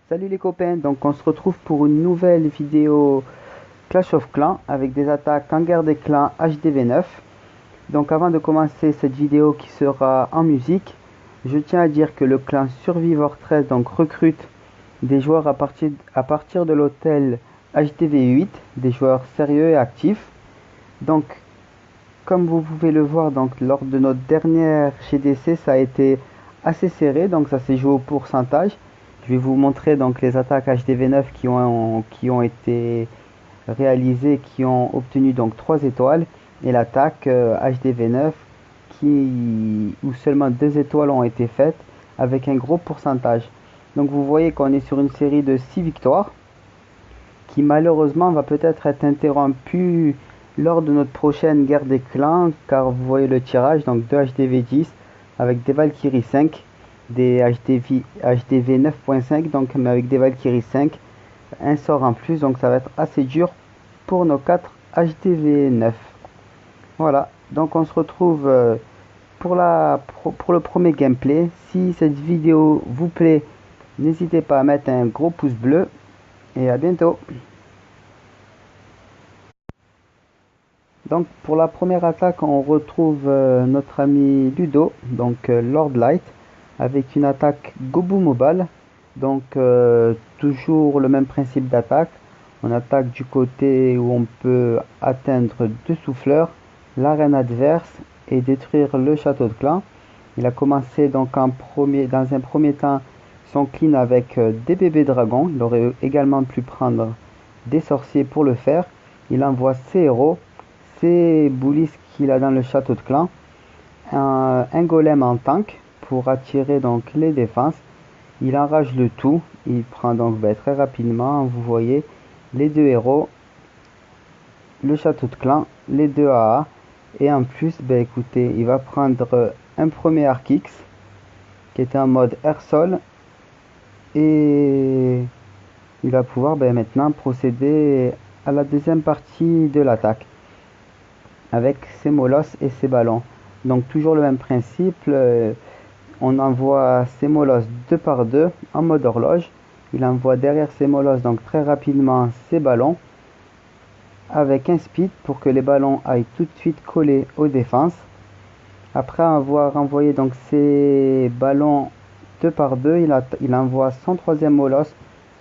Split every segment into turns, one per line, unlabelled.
Salut les copains, donc on se retrouve pour une nouvelle vidéo Clash of Clans avec des attaques en guerre des clans HDV9. Donc avant de commencer cette vidéo qui sera en musique, je tiens à dire que le clan Survivor 13 donc recrute des joueurs à partir de l'hôtel HDV8, des joueurs sérieux et actifs. Donc comme vous pouvez le voir donc lors de notre dernière GDC, ça a été assez serré, donc ça s'est joué au pourcentage. Je vais vous montrer donc les attaques HDV9 qui ont été réalisées, qui ont obtenu donc 3 étoiles, et l'attaque HDV9 où seulement 2 étoiles ont été faites avec un gros pourcentage. Donc vous voyez qu'on est sur une série de 6 victoires qui malheureusement va peut-être être interrompue lors de notre prochaine guerre des clans, car vous voyez le tirage, donc 2 HDV10 avec des Valkyries 5, des HDV 9.5, donc mais avec des Valkyries 5, un sort en plus, donc ça va être assez dur pour nos 4 HDV 9. Voilà, donc on se retrouve pour le premier gameplay. Si cette vidéo vous plaît, n'hésitez pas à mettre un gros pouce bleu et à bientôt. Donc pour la première attaque, on retrouve notre ami Ludo, donc Lord Light, avec une attaque Gobu Mobile. Donc toujours le même principe d'attaque. On attaque du côté où on peut atteindre 2 souffleurs, l'arène adverse et détruire le château de clan. Il a commencé donc dans un premier temps son clean avec des bébés dragons. Il aurait également pu prendre des sorciers pour le faire. Il envoie ses héros, ses bullies qu'il a dans le château de clan, un golem en tank pour attirer donc les défenses. Il enrage le tout, il prend donc très rapidement, vous voyez, les 2 héros, le château de clan, les 2 AA, et en plus, écoutez, il va prendre un premier Arc X, qui était en mode air-sol, et il va pouvoir maintenant procéder à la deuxième partie de l'attaque avec ses molosses et ses ballons. Donc toujours le même principe, on envoie ses molosses 2 par 2 en mode horloge. Il envoie derrière ses molosses donc très rapidement ses ballons avec un speed pour que les ballons aillent tout de suite coller aux défenses. Après avoir envoyé donc ses ballons 2 par 2, il envoie son troisième molosse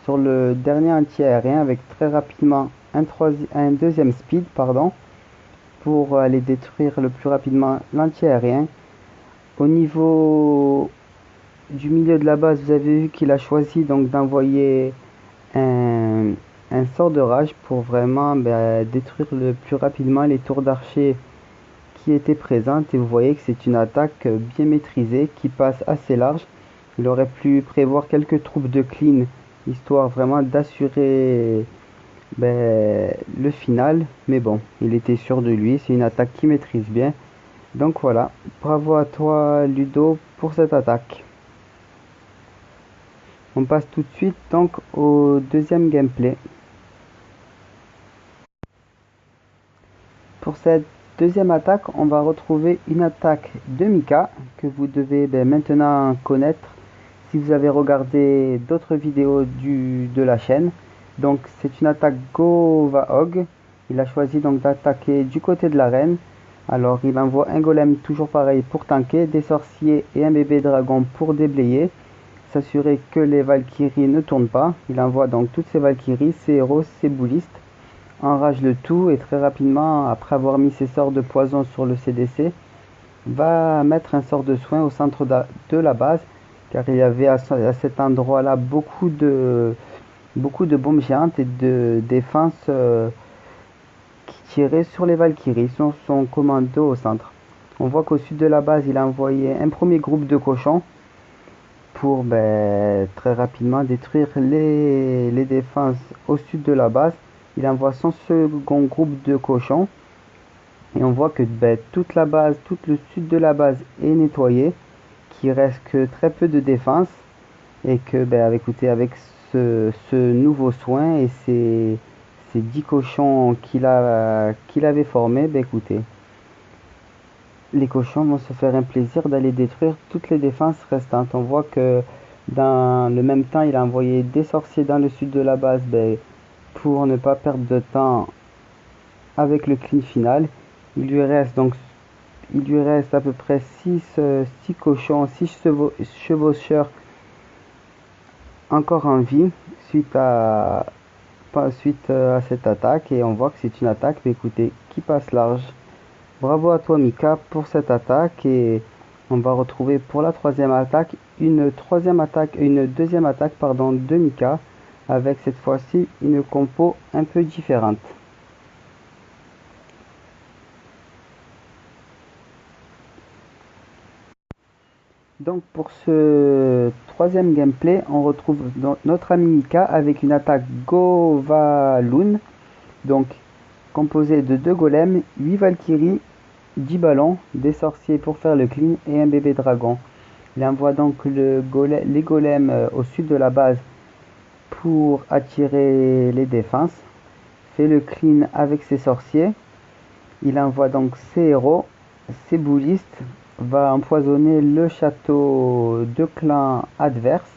sur le dernier anti-aérien avec très rapidement un deuxième speed pour aller détruire le plus rapidement l'anti-aérien. Au niveau du milieu de la base, vous avez vu qu'il a choisi donc d'envoyer un, un sort de rage pour vraiment détruire le plus rapidement les tours d'archer qui étaient présentes. Et vous voyez que c'est une attaque bien maîtrisée qui passe assez large. Il aurait pu prévoir quelques troupes de clean histoire vraiment d'assurer le final, mais bon, il était sûr de lui. C'est une attaque qui maîtrise bien. Donc voilà, bravo à toi Ludo pour cette attaque. On passe tout de suite donc au deuxième gameplay. Pour cette deuxième attaque, on va retrouver une attaque de Mika que vous devez maintenant connaître si vous avez regardé d'autres vidéos de la chaîne. Donc c'est une attaque Govaog. Il a choisi donc d'attaquer du côté de l'arène. Alors il envoie un golem toujours pareil pour tanker, des sorciers et un bébé dragon pour déblayer, s'assurer que les Valkyries ne tournent pas. Il envoie donc toutes ses Valkyries, ses héros, ses boulistes, enrage le tout et très rapidement, après avoir mis ses sorts de poison sur le CDC, va mettre un sort de soin au centre de la base, car il y avait à cet endroit là beaucoup de bombes géantes et de défense qui tiraient sur les Valkyries, sur son commando au centre. On voit qu'au sud de la base, il a envoyé un premier groupe de cochons pour très rapidement détruire les défenses au sud de la base. Il envoie son second groupe de cochons et on voit que toute la base, tout le sud de la base est nettoyé, qu'il reste que très peu de défense et que écoutez, avec ce nouveau soin et ces 10 cochons qu'il avait formés, écoutez, les cochons vont se faire un plaisir d'aller détruire toutes les défenses restantes. On voit que Dans le même temps, il a envoyé des sorciers dans le sud de la base pour ne pas perdre de temps avec le clean final. Il lui reste à peu près 6 cochons, 6 chevaucheurs encore en vie suite à cette attaque. Et on voit que c'est une attaque, mais écoutez, qui passe large. Bravo à toi Mika pour cette attaque, et on va retrouver pour la troisième attaque une deuxième attaque pardon, de Mika, avec cette fois-ci une compo un peu différente. Donc pour ce troisième gameplay, on retrouve notre ami Mika avec une attaque Govaloon, donc composée de 2 golems, 8 Valkyries, 10 ballons, des sorciers pour faire le clean et un bébé dragon. Il envoie donc les golems au sud de la base pour attirer les défenses, fait le clean avec ses sorciers. Il envoie donc ses héros, ses boulistes, va empoisonner le château de clan adverse.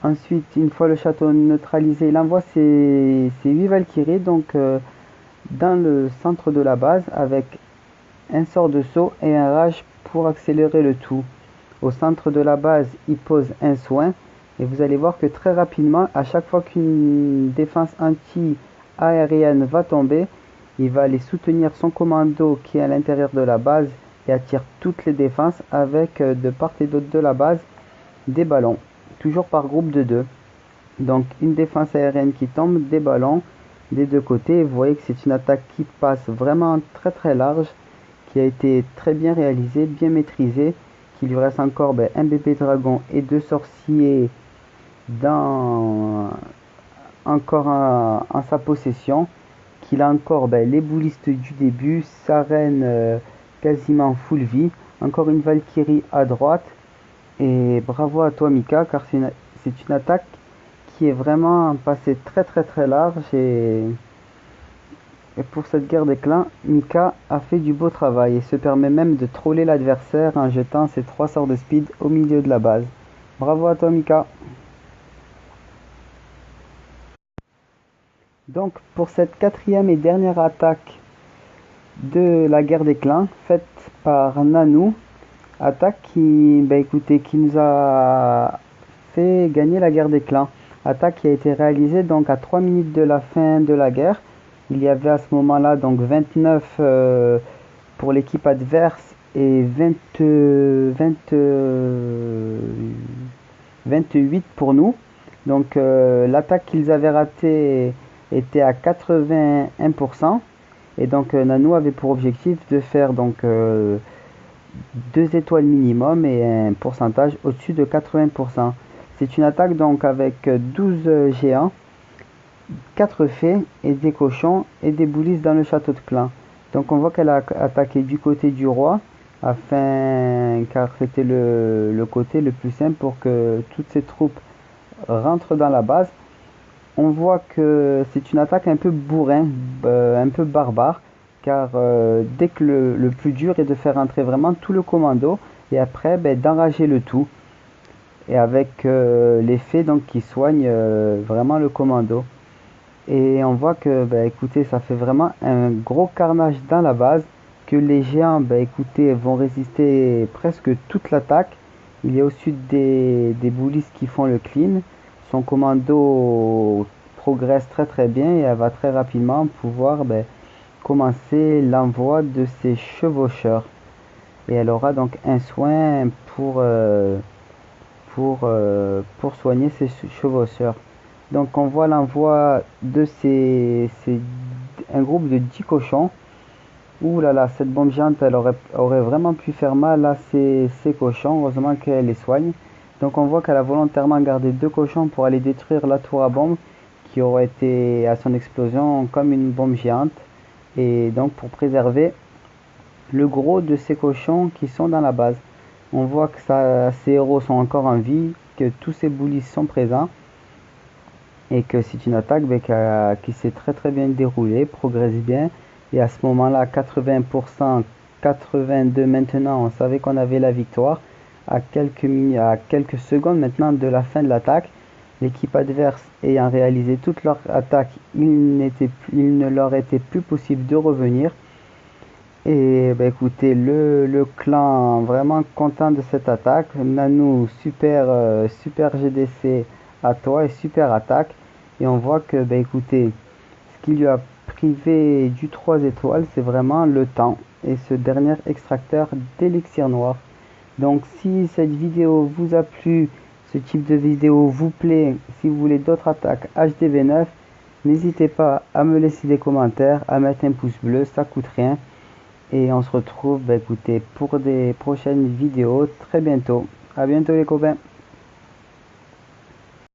Ensuite, une fois le château neutralisé, il envoie ses 8 Valkyries donc dans le centre de la base avec un sort de saut et un rage pour accélérer le tout. Au centre de la base, il pose un soin, et vous allez voir que très rapidement, à chaque fois qu'une défense anti-aérienne va tomber, il va aller soutenir son commando qui est à l'intérieur de la base et attire toutes les défenses avec de part et d'autre de la base des ballons, toujours par groupe de 2. Donc une défense aérienne qui tombe, des ballons des deux côtés. Vous voyez que c'est une attaque qui passe vraiment très très large, qui a été très bien réalisée, bien maîtrisée, qu'il lui reste encore un bébé dragon et 2 sorciers encore en sa possession, qu'il a encore les boulistes du début, sa reine quasiment full vie, encore une Valkyrie à droite. Et bravo à toi Mika, car c'est une attaque qui est vraiment passée très très très large, et pour cette guerre des clans, Mika a fait du beau travail et se permet même de troller l'adversaire en jetant ses 3 sorts de speed au milieu de la base. Bravo à toi Mika. Donc pour cette quatrième et dernière attaque de la guerre des clans, faite par Nanou, attaque qui nous a fait gagner la guerre des clans. Attaque qui a été réalisée donc à 3 minutes de la fin de la guerre. Il y avait à ce moment-là donc 29 pour l'équipe adverse et 28 pour nous. Donc l'attaque qu'ils avaient ratée était à 81%, et donc Nanou avait pour objectif de faire donc 2 étoiles minimum et un pourcentage au-dessus de 80%. C'est une attaque donc avec 12 géants, 4 fées et des cochons et des boulistes dans le château de clan. Donc on voit qu'elle a attaqué du côté du roi, car c'était le côté le plus simple pour que toutes ces troupes rentrent dans la base. On voit que c'est une attaque un peu bourrin, un peu barbare, car dès que le plus dur est de faire entrer vraiment tout le commando, et après d'enrager le tout, et avec les fées donc qui soignent vraiment le commando. Et on voit que écoutez, ça fait vraiment un gros carnage dans la base, que les géants écoutez, vont résister presque toute l'attaque. Il y a au sud des boulistes qui font le clean. Son commando progresse très très bien, et elle va très rapidement pouvoir commencer l'envoi de ses chevaucheurs. Et elle aura donc un soin pour soigner ses chevaucheurs. Donc on voit l'envoi de un groupe de 10 cochons. Ouh là là, cette bombe géante, elle aurait vraiment pu faire mal à ces cochons. Heureusement qu'elle les soigne. Donc on voit qu'elle a volontairement gardé 2 cochons pour aller détruire la tour à bombe, qui aurait été à son explosion comme une bombe géante. Et donc pour préserver le gros de ces cochons qui sont dans la base. On voit que ces héros sont encore en vie, que tous ces bullies sont présents, et que c'est une attaque qui s'est très très bien déroulée, progresse bien. Et à ce moment-là, 80%, 82 maintenant, on savait qu'on avait la victoire. à quelques secondes maintenant de la fin de l'attaque. L'équipe adverse ayant réalisé toute leur attaque, il ne leur était plus possible de revenir. Et bah, écoutez, le clan vraiment content de cette attaque. Nanou, super GDC à toi et super attaque. Et on voit que bah, écoutez, ce qui lui a privé du 3 étoiles, c'est vraiment le temps et ce dernier extracteur d'élixir noir. Donc si cette vidéo vous a plu, ce type de vidéo vous plaît, si vous voulez d'autres attaques HDV9, n'hésitez pas à me laisser des commentaires, à mettre un pouce bleu, ça coûte rien. Et on se retrouve, bah, écoutez, pour des prochaines vidéos très bientôt. À bientôt les copains.